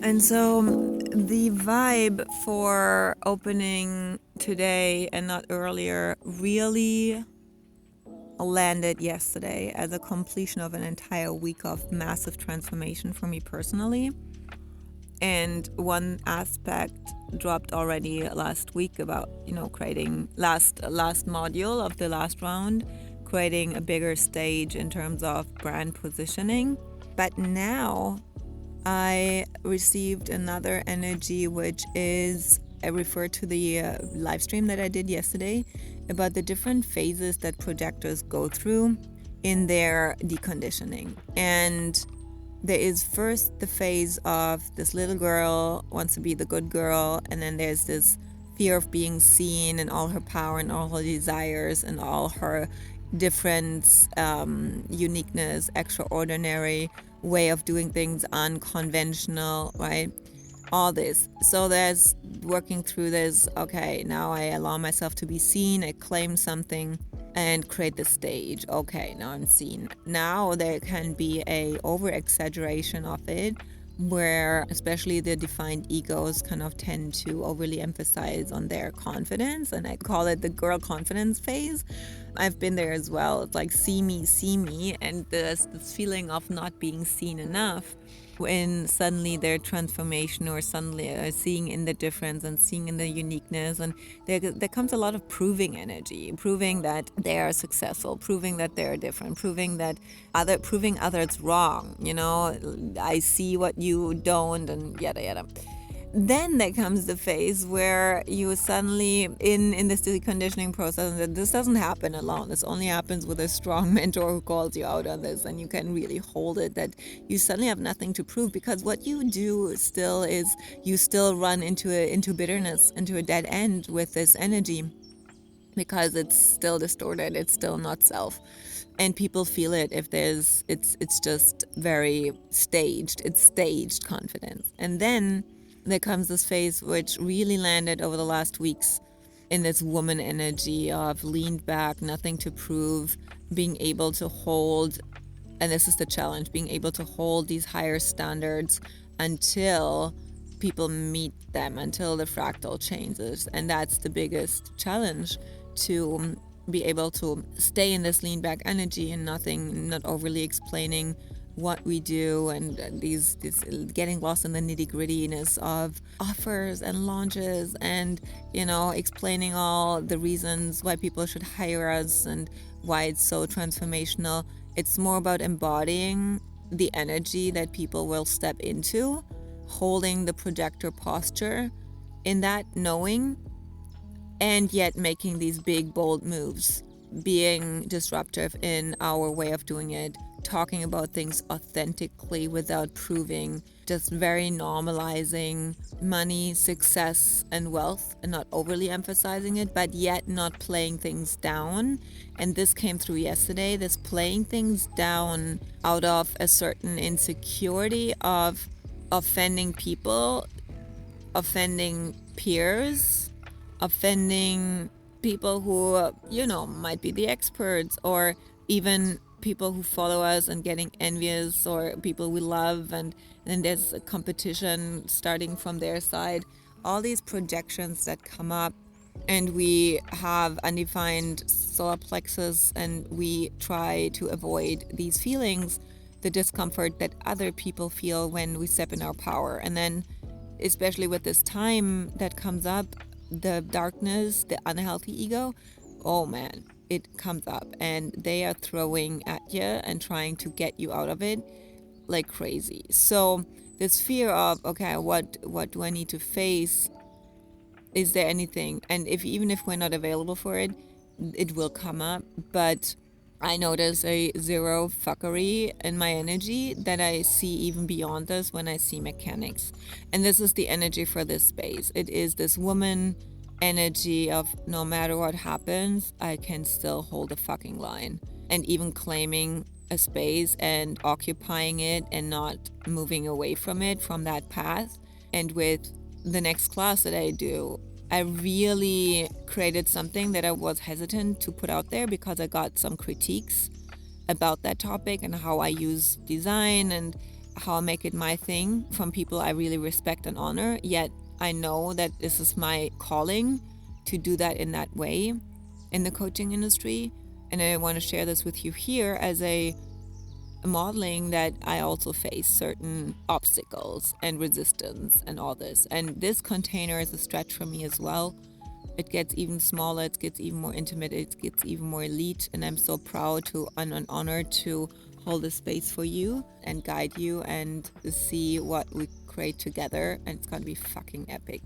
And so the vibe for opening today and not earlier really landed yesterday as a completion of an entire week of massive transformation for me personally. And one aspect dropped already last week about, creating last module of the last round, creating a bigger stage in terms of brand positioning. But now I received another energy, which is I refer to the live stream that I did yesterday about the different phases that projectors go through in their deconditioning. And there is first the phase of this little girl wants to be the good girl, and then there's this fear of being seen and all her power and all her desires and all her different uniqueness, extraordinary way of doing things, unconventional, right? All this. So there's working through this, okay, now I allow myself to be seen, I claim something and create the stage. Okay, now I'm seen. Now there can be a over exaggeration of it where especially the defined egos kind of tend to overly emphasize on their confidence, and I call it the girl confidence phase. I've been there as well. It's like see me, and there's this feeling of not being seen enough when suddenly their transformation or suddenly seeing in the difference and seeing in the uniqueness, and there comes a lot of proving energy, proving that they are successful, proving that they're different, proving others wrong, I see what you don't, and yada yada. Then there comes the phase where you suddenly in this deconditioning process, and this doesn't happen alone. This only happens with a strong mentor who calls you out on this, and you can really hold it, that you suddenly have nothing to prove, because what you do still is you still run into bitterness, into a dead end with this energy, because it's still distorted, it's still not self, and people feel it. If there's it's just very staged, it's staged confidence. And then there comes this phase which really landed over the last weeks in this woman energy of leaned back, nothing to prove, being able to hold, and this is the challenge, being able to hold these higher standards until people meet them, until the fractal changes. And that's the biggest challenge, to be able to stay in this lean back energy and not overly explaining what we do, and these getting lost in the nitty grittiness of offers and launches, and explaining all the reasons why people should hire us and why it's so transformational. It's more about embodying the energy that people will step into, holding the projector posture in that knowing, and yet making these big, bold moves, being disruptive in our way of doing it, talking about things authentically without proving, just very normalizing money, success, and wealth, and not overly emphasizing it, but yet not playing things down. And this came through yesterday, this playing things down out of a certain insecurity of offending people, offending peers, offending people who, might be the experts, or even people who follow us and getting envious, or people we love, and then there's a competition starting from their side. All these projections that come up, and we have undefined solar plexus, and we try to avoid these feelings, the discomfort that other people feel when we step in our power. And then especially with this time that comes up, the darkness, the unhealthy ego, oh man, it comes up, and they are throwing at you and trying to get you out of it like crazy. So this fear of, okay, what do I need to face? Is there anything? And even if we're not available for it, it will come up. But I notice a zero fuckery in my energy that I see even beyond this when I see mechanics. And this is the energy for this space. It is this woman energy of, no matter what happens, I can still hold a fucking line. And even claiming a space and occupying it and not moving away from it, from that path. And with the next class that I do, I really created something that I was hesitant to put out there, because I got some critiques about that topic and how I use design, and how I make it my thing from people I really respect and honor, yet I know that this is my calling to do that in that way in the coaching industry. And I want to share this with you here as a modeling that I also face certain obstacles and resistance and all this. And this container is a stretch for me as well. It gets even smaller, it gets even more intimate, it gets even more elite. And I'm so proud and honored to hold this space for you and guide you and see what we create together. And it's going to be fucking epic.